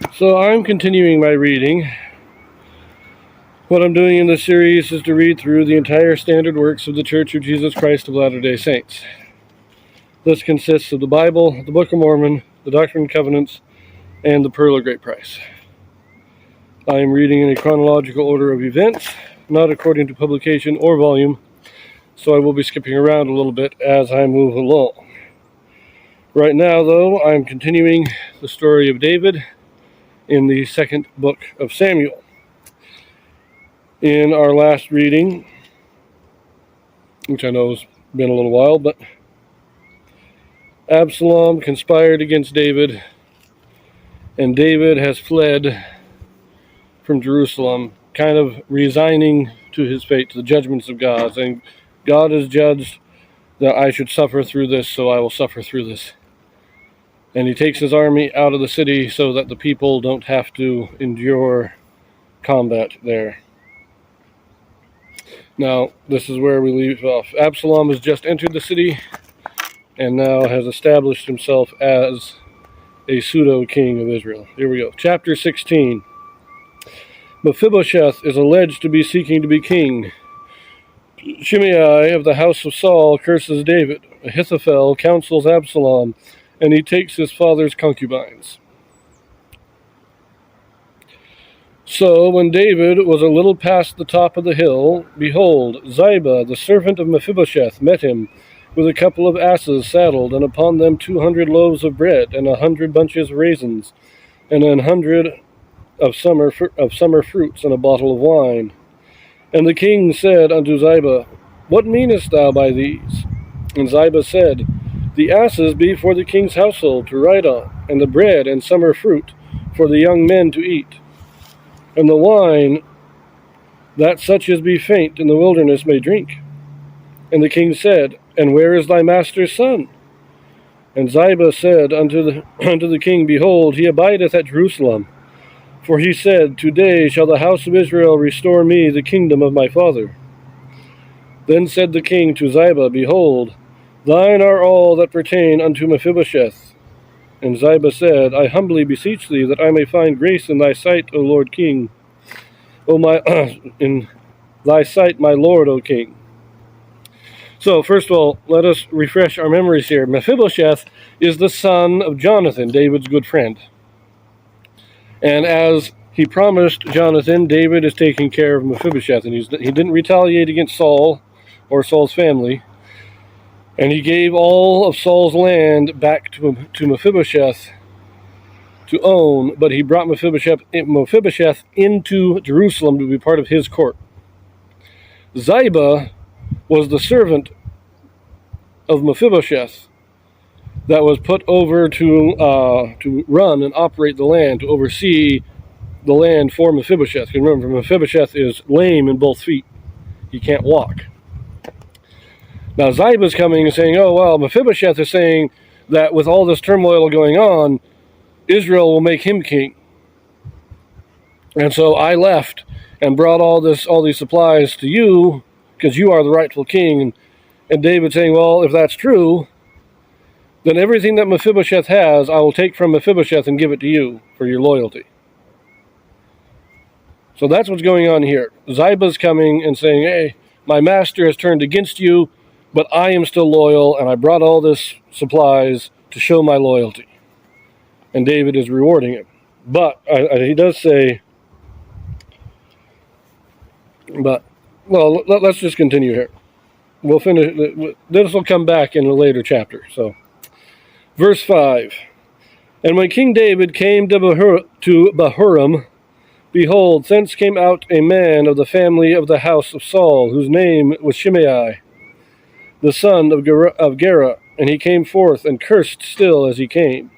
So I'm continuing my reading. What I'm doing in this series is to read through the entire standard works of the Church of Jesus Christ of Latter-day Saints. This consists of the Bible, the Book of Mormon, the Doctrine and Covenants, and the Pearl of Great Price. I am reading in a chronological order of events, not according to publication or volume, so I will be skipping around a little bit as I move along. Right now, though, I'm continuing the story of David in the second book of Samuel. In our last reading, which I know has been a little while, but Absalom conspired against David, and David has fled from Jerusalem, kind of resigning to his fate, to the judgments of God, saying, God has judged that I should suffer through this, so I will suffer through this. And he takes his army out of the city so that the people don't have to endure combat there. Now, this is where we leave off. Absalom has just entered the city and now has established himself as a pseudo-king of Israel. Here we go. Chapter 16. Mephibosheth is alleged to be seeking to be king. Shimei of the house of Saul curses David. Ahithophel counsels Absalom, and he takes his father's concubines. So when David was a little past the top of the hill, behold, Ziba, the servant of Mephibosheth, met him with a couple of asses saddled, and upon them 200 loaves of bread, and 100 bunches of raisins, and 100 of summer fruits, and a bottle of wine. And the king said unto Ziba, What meanest thou by these? And Ziba said, The asses be for the king's household to ride on, and the bread and summer fruit for the young men to eat, and the wine that such as be faint in the wilderness may drink. And the king said, And where is thy master's son? And Ziba said unto the king, Behold, he abideth at Jerusalem. For he said, Today shall the house of Israel restore me the kingdom of my father. Then said the king to Ziba, Behold, thine are all that pertain unto Mephibosheth. And Ziba said, I humbly beseech thee that I may find grace in thy sight, O Lord King. In thy sight, my Lord, O King. So, first of all, let us refresh our memories here. Mephibosheth is the son of Jonathan, David's good friend. And as he promised Jonathan, David is taking care of Mephibosheth, and he didn't retaliate against Saul or Saul's family. And he gave all of Saul's land back to Mephibosheth to own, but he brought Mephibosheth into Jerusalem to be part of his court. Ziba was the servant of Mephibosheth that was put over to run and operate the land, to oversee the land for Mephibosheth. You remember, Mephibosheth is lame in both feet. He can't walk. Now Ziba's coming and saying, oh, well, Mephibosheth is saying that with all this turmoil going on, Israel will make him king. And so I left and brought all these supplies to you because you are the rightful king. And David saying, well, if that's true, then everything that Mephibosheth has, I will take from Mephibosheth and give it to you for your loyalty. So that's what's going on here. Ziba's coming and saying, hey, my master has turned against you, but I am still loyal, and I brought all this supplies to show my loyalty. And David is rewarding him. But he does say, let's just continue here. We'll finish. This will come back in a later chapter. So, verse 5. And when King David came to Bahurim, behold, thence came out a man of the family of the house of Saul, whose name was Shimei, the son of Gera, and he came forth and cursed still as he came.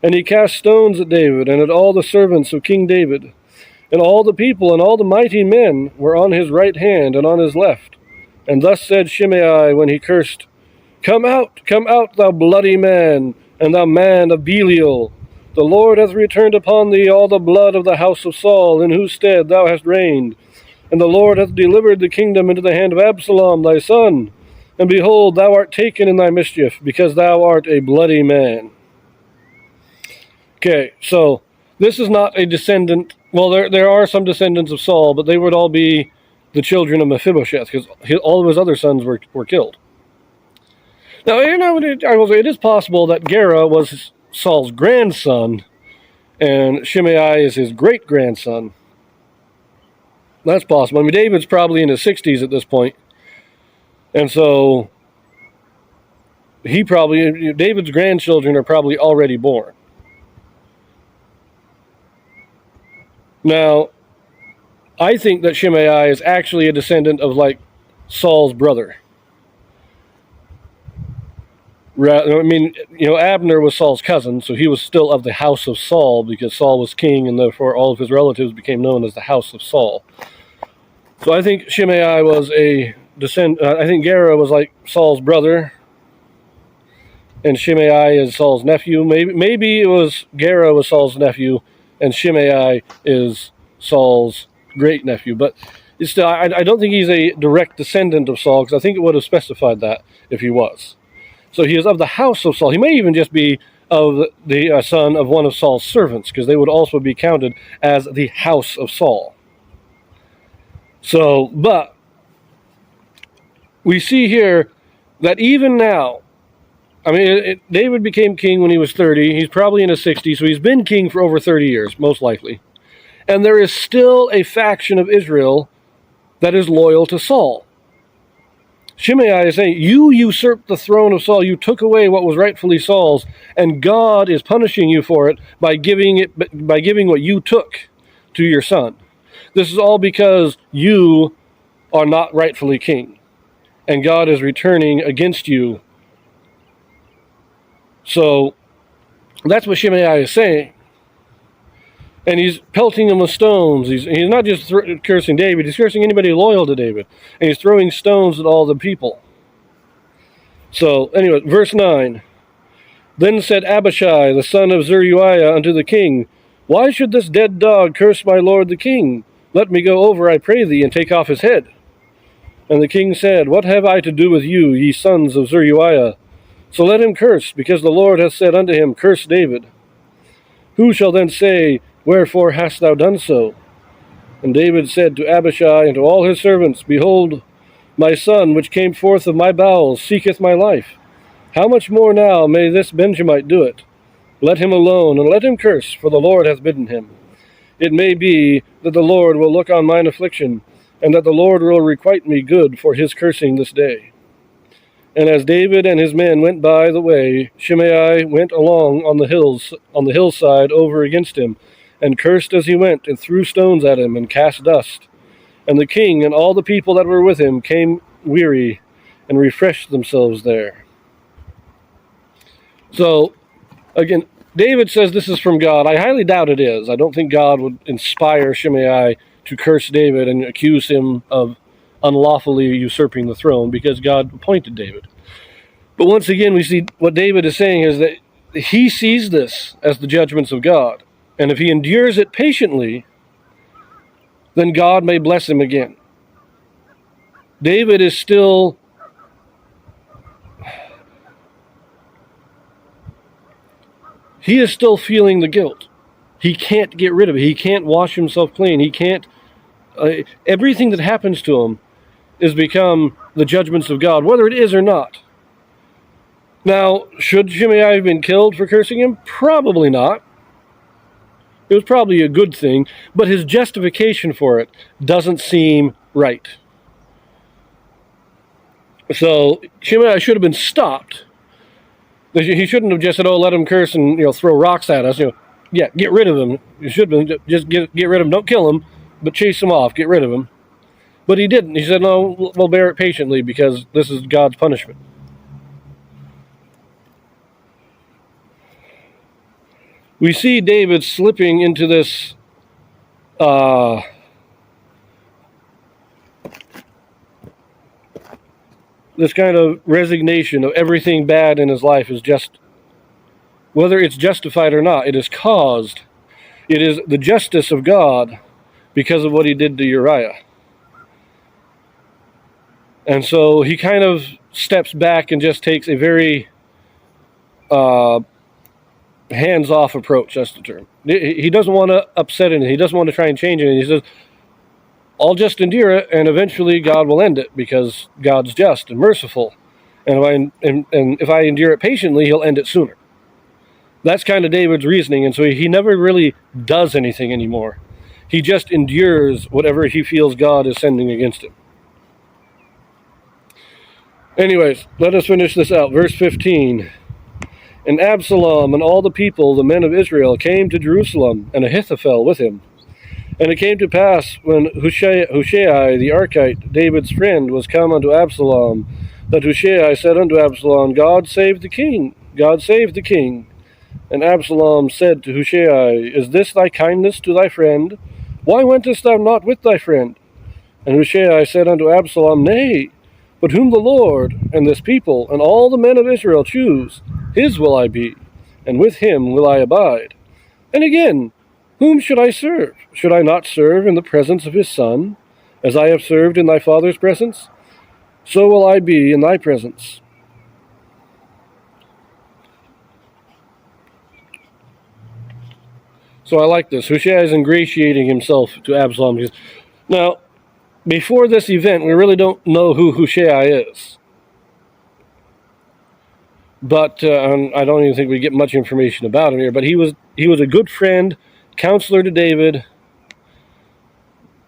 And he cast stones at David and at all the servants of King David, and all the people and all the mighty men were on his right hand and on his left. And thus said Shimei when he cursed, come out, thou bloody man, and thou man of Belial. The Lord hath returned upon thee all the blood of the house of Saul, in whose stead thou hast reigned. And the Lord hath delivered the kingdom into the hand of Absalom thy son. And behold, thou art taken in thy mischief, because thou art a bloody man. Okay, so This is not a descendant. Well, there are some descendants of Saul, but they would all be the children of Mephibosheth, because all of his other sons were killed. Now, I will say it is possible that Gera was Saul's grandson, and Shimei is his great-grandson. That's possible. I mean, David's probably in his 60s at this point, and so David's grandchildren are probably already born. Now, I think that Shimei is actually a descendant of, like, Saul's brother. I mean, Abner was Saul's cousin, so he was still of the house of Saul, because Saul was king, and therefore all of his relatives became known as the house of Saul. So I think Shimei was a descendant. I think Gera was like Saul's brother, and Shimei is Saul's nephew. Maybe it was Gera was Saul's nephew, and Shimei is Saul's great nephew. But still, I don't think he's a direct descendant of Saul, because I think it would have specified that if he was. So he is of the house of Saul. He may even just be of the son of one of Saul's servants, because they would also be counted as the house of Saul. So, but we see here that even now, I mean, David became king when he was 30. He's probably in his 60s, so he's been king for over 30 years, most likely. And there is still a faction of Israel that is loyal to Saul. Shimei is saying, you usurped the throne of Saul, you took away what was rightfully Saul's, and God is punishing you for it by giving what you took to your son. This is all because you are not rightfully king, and God is returning against you. So that's what Shimei is saying. And he's pelting him with stones. He's not just cursing David, he's cursing anybody loyal to David. And he's throwing stones at all the people. So, anyway, verse 9. Then said Abishai, the son of Zeruiah, unto the king, why should this dead dog curse my lord the king? Let me go over, I pray thee, and take off his head. And the king said, what have I to do with you, ye sons of Zeruiah? So let him curse, because the Lord hath said unto him, curse David. Who shall then say, wherefore hast thou done so? And David said to Abishai and to all his servants, behold, my son, which came forth of my bowels, seeketh my life. How much more now may this Benjamite do it? Let him alone, and let him curse, for the Lord hath bidden him. It may be that the Lord will look on mine affliction, and that the Lord will requite me good for his cursing this day. And as David and his men went by the way, Shimei went along on the hillside over against him, and cursed as he went, and threw stones at him, and cast dust. And the king and all the people that were with him came weary, and refreshed themselves there. So, again, David says this is from God. I highly doubt it is. I don't think God would inspire Shimei to curse David and accuse him of unlawfully usurping the throne, because God appointed David. But once again, we see what David is saying is that he sees this as the judgments of God. And if he endures it patiently, then God may bless him again. David is still feeling the guilt. He can't get rid of it. He can't wash himself clean. He can't. Everything that happens to him is become the judgments of God, whether it is or not. Now, should Shimei have been killed for cursing him? Probably not. It was probably a good thing, but his justification for it doesn't seem right. So Shimei should have been stopped. He shouldn't have just said, let him curse and throw rocks at us. Yeah, get rid of him. You should have been just get rid of him. Don't kill him, but chase him off. Get rid of him. But he didn't. He said, no, we'll bear it patiently, because this is God's punishment. We see David slipping into this this kind of resignation of everything bad in his life is just, whether it's justified or not, it is the justice of God because of what he did to Uriah. And so he kind of steps back and just takes a very hands-off approach, that's the term. He doesn't want to upset it. He doesn't want to try and change it. He says, I'll just endure it, and eventually God will end it, because God's just and merciful. And if I endure it patiently, he'll end it sooner. That's kind of David's reasoning, and so he never really does anything anymore. He just endures whatever he feels God is sending against him. Anyways, let us finish this out. Verse 15. And Absalom and all the people, the men of Israel, came to Jerusalem, and Ahithophel with him. And it came to pass, when Hushai the Archite, David's friend, was come unto Absalom, that Hushai said unto Absalom, God save the king, God save the king. And Absalom said to Hushai, Is this thy kindness to thy friend? Why wentest thou not with thy friend? And Hushai said unto Absalom, Nay, but whom the Lord, and this people, and all the men of Israel choose, his will I be, and with him will I abide. And again, whom should I serve? Should I not serve in the presence of his son, as I have served in thy father's presence? So will I be in thy presence. So I like this. Hushai is ingratiating himself to Absalom. Now, before this event, we really don't know who Hushai is. But I don't even think we get much information about him here. But he was a good friend, counselor to David,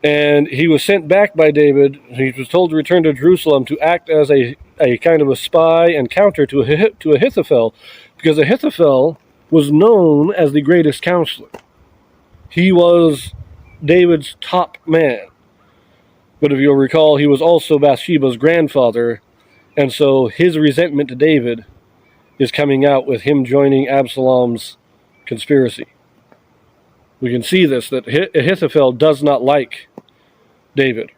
and he was sent back by David. He was told to return to Jerusalem to act as a kind of a spy and counter to Ahithophel, because Ahithophel was known as the greatest counselor. He was David's top man. But if you'll recall, he was also Bathsheba's grandfather, and so his resentment to David is coming out with him joining Absalom's conspiracy. We can see this, that Ahithophel does not like David.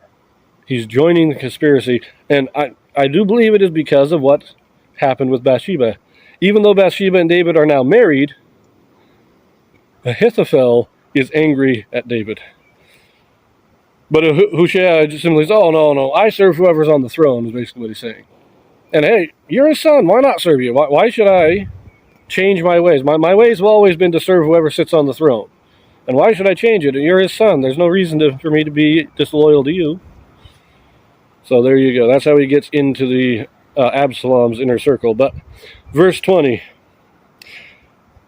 He's joining the conspiracy, and I do believe it is because of what happened with Bathsheba. Even though Bathsheba and David are now married, Ahithophel is angry at David. But Hushai just simply says, oh, no, I serve whoever's on the throne, is basically what he's saying. And hey, you're his son, why not serve you? Why should I change my ways? My ways have always been to serve whoever sits on the throne. And why should I change it? You're his son. There's no reason for me to be disloyal to you. So there you go. That's how he gets into the Absalom's inner circle. But verse 20.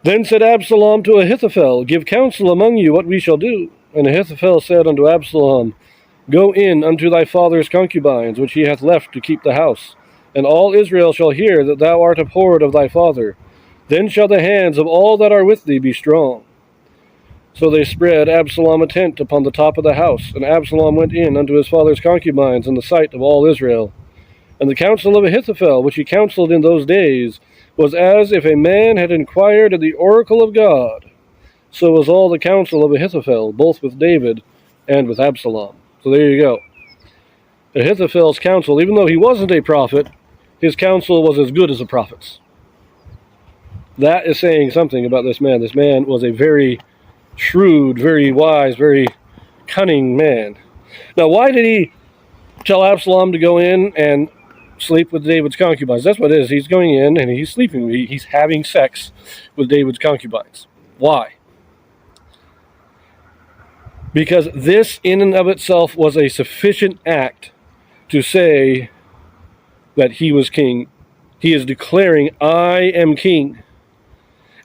Then said Absalom to Ahithophel, Give counsel among you what we shall do. And Ahithophel said unto Absalom, Go in unto thy father's concubines, which he hath left to keep the house. And all Israel shall hear that thou art abhorred of thy father. Then shall the hands of all that are with thee be strong. So they spread Absalom a tent upon the top of the house, and Absalom went in unto his father's concubines in the sight of all Israel. And the counsel of Ahithophel, which he counseled in those days, was as if a man had inquired at the oracle of God. So was all the counsel of Ahithophel, both with David and with Absalom. So there you go. Ahithophel's counsel, even though he wasn't a prophet, his counsel was as good as a prophet's. That is saying something about this man. This man was a very shrewd, very wise, very cunning man. Now, why did he tell Absalom to go in and sleep with David's concubines? That's what it is. He's going in and he's sleeping. He's having sex with David's concubines. Why? Because this in and of itself was a sufficient act to say that he was king. He is declaring, I am king.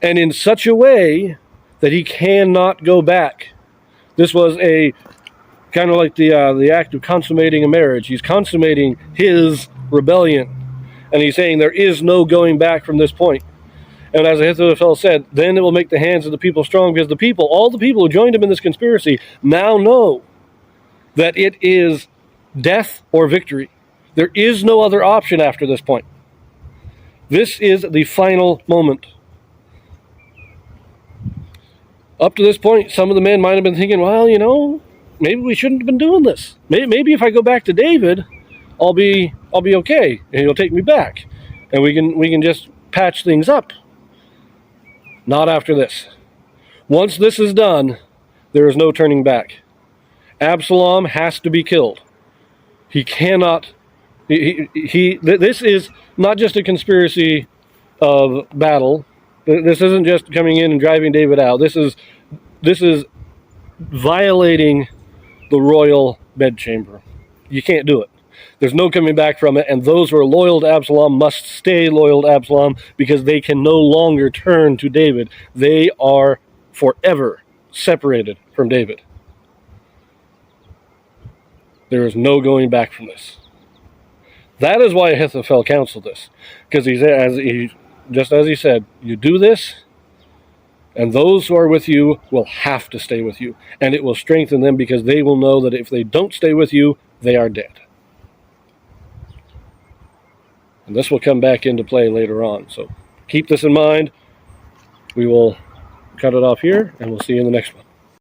And in such a way that he cannot go back. This was a kind of like the act of consummating a marriage. He's consummating his rebellion. And he's saying there is no going back from this point. And as Ahithophel said, then it will make the hands of the people strong, because the people, all the people who joined him in this conspiracy, now know that it is death or victory. There is no other option after this point. This is the final moment. Up to this point, some of the men might have been thinking, well, maybe we shouldn't have been doing this. Maybe if I go back to David, I'll be okay, and he'll take me back, and we can just patch things up. Not after this. Once this is done, there is no turning back. Absalom has to be killed. He cannot. This is not just a conspiracy of battle. This isn't just coming in and driving David out. This is violating the royal bedchamber. You can't do it. There's no coming back from it, and those who are loyal to Absalom must stay loyal to Absalom because they can no longer turn to David. They are forever separated from David. There is no going back from this. That is why Ahithophel counseled this, because just as he said, you do this, and those who are with you will have to stay with you, and it will strengthen them because they will know that if they don't stay with you, they are dead. And this will come back into play later on. So keep this in mind. We will cut it off here, and we'll see you in the next one.